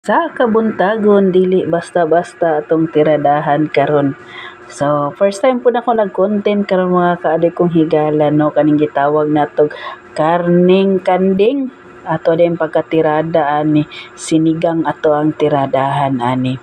Sa kabuntagon dili basta-basta atong tiradahan karon. So first time po nako nag-content karon mga kaadik kong higala no kaning gitawag natog karning kanding ato din pagkatirada ani sinigang ato ang tiradahan ani.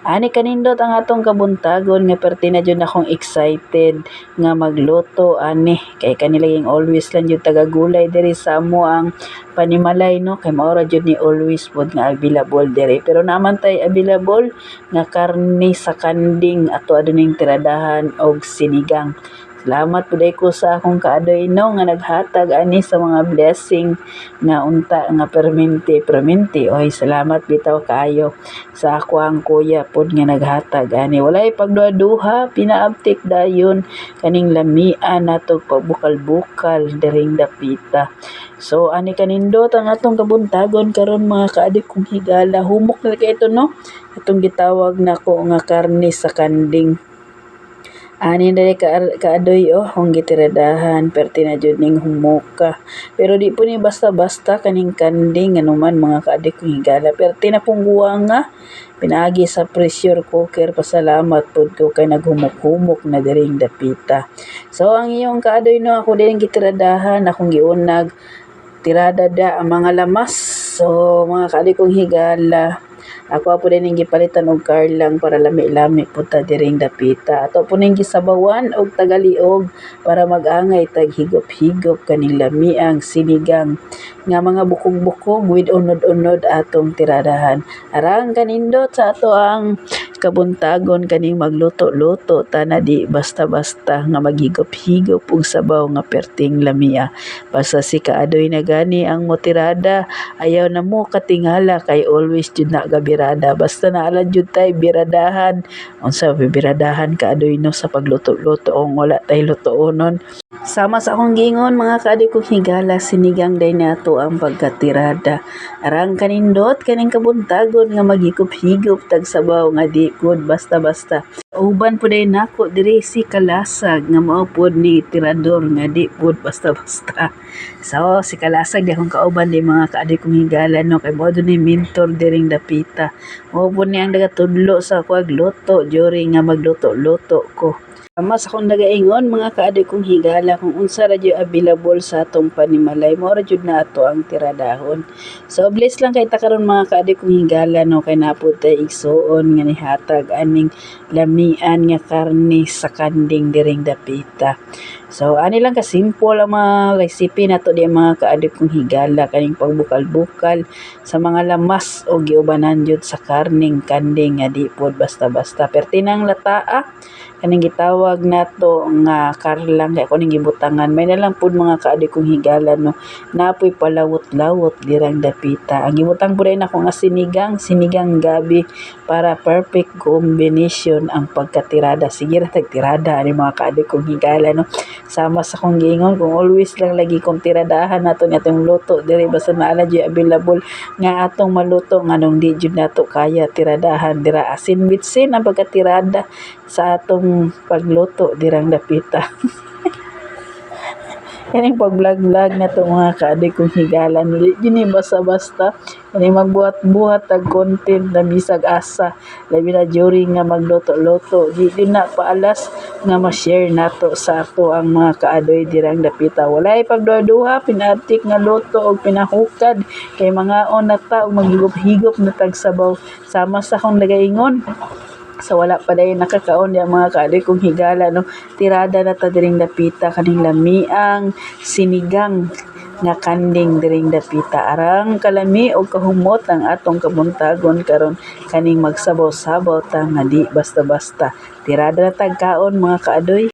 Ani kanindot ang atong kabuntagon nga perti na jud akong excited nga magluto ani kay kanilang always lang jud tagagulay diri sa amo ang panimalay no kay mao ra jud ni always pod nga available diri pero naman tay available nga karne sa kanding ato adunay tiradahan og sinigang. Salamat pud ko sa akong kaadoy no nga naghatag ani sa mga blessing nga unta nga perminti. Oy salamat bitaw kaayo sa ako ang kuya pod nga naghatag ani walay pagduha-duha pinaabtik dayon kaning lamian nato pagbukal-bukal diring dapita. So ani kanindot ang atong kabuntagon karon mga kaadik kong higala humok na kay ito no atong gitawag nako nga karne sa kanding. Ani dali kaadoy ang gitiradahan perti na jud ning humuka. Pero di po ni basta-basta kaning kanding anuman mga kaadik kong higala perti na pong nga pinaagi sa pressure cooker pasalamat pud ko kay naghumok-humok na diring dapita. So ang iyong kaadoy no ako din gitiradahan akong giunag tirada da ang mga lamas. So mga kaadik kong higala ako po din yung gipalitan og karlang para lami-lami po ta diring dapita. Ato po ning gisabawan og tagaliog para mag-angay tag higop-higop kaning lamiang sinigang nga mga bukog-bukog with unod-unod atong tiradahan. Arang kanindot sa ato ang kabuntagon kaning magluto-luto ta na di basta-basta nga maghigop-higop og sabaw nga perting lamia. Basta si kaadoy na gani ang motirada ayaw na mo katingala kay always jud na gabirada basta naala jud tay biradahan unsa biradahan kaadoy no sa pagluto-luto ong wala tay lutuonon. Sama sa akong gingon mga kaadik kong higala sinigang day nato ang pagkatirada. Arang kanindot kaning kabuntagon nga maghigop-higop tag sabaw nga di good basta-basta. Uban po day nako diri si Kalasag nga mao pod ni tirador nga di pod basta-basta. So si Kalasag di akong kauban di mga kaadik kong higala no kay mao ni mentor diring dapita. Mao pod ni ang nagatudlo sa ako agluto during nga magluto-luto ko. Mas akong nagaingon mga kaadik kong higala kung unsa ra jud available sa atong panimalay mao ra jud na ato ang tiradahon. So bless lang kay ta karon mga kaadik kong higala no kay napud tay igsuon nga nihatag aning lamian nga karne sa kanding diring dapita. So ani lang ka simple ang mga recipe nato di mga kaadik kong higala kaning pagbukal-bukal sa mga lamas o giubanan jud sa karning kanding nga di pod basta-basta pertinang lataa kaning gitawag nato nga karlang kay kuning gibutangan may nalang pud mga kaadik kong higala no napoy palawot-lawot dirang dapita ang gibutang pud na ko nga sinigang gabi para perfect combination ang pagkatirada sige ra tagtirada ani mga kaadik kong higala no sama sa kong gingon kung always lang lagi kong tiradahan nato ni atong luto diri basta naala jud available nga atong maluto nganong di jud nato kaya tiradahan dira asin bitsin ang pagkatirada sa atong pagluto dirang dapita. Kaning pag-vlog na to mga kaadik kong higala ni basta-basta kaning magbuhat-buhat tag content na bisag asa labi na during nga magluto-luto di na paalas nga ma-share nato sa ato ang mga kaadoy dirang dapita walay pagduha-duha pinatik nga luto og pinahukad kay mga on na ta og maghigop-higop na tag sabaw sama sa akong nagaingon. So wala pa dayon nakakaon ya mga kaadik kong higala no tirada na ta diring dapita kaning lamiang sinigang nga kanding diring dapita arang kalami og kahumot ang atong kabuntagon karon kaning magsabaw-sabaw ta nga di basta-basta tirada na tag kaon mga kaadoy.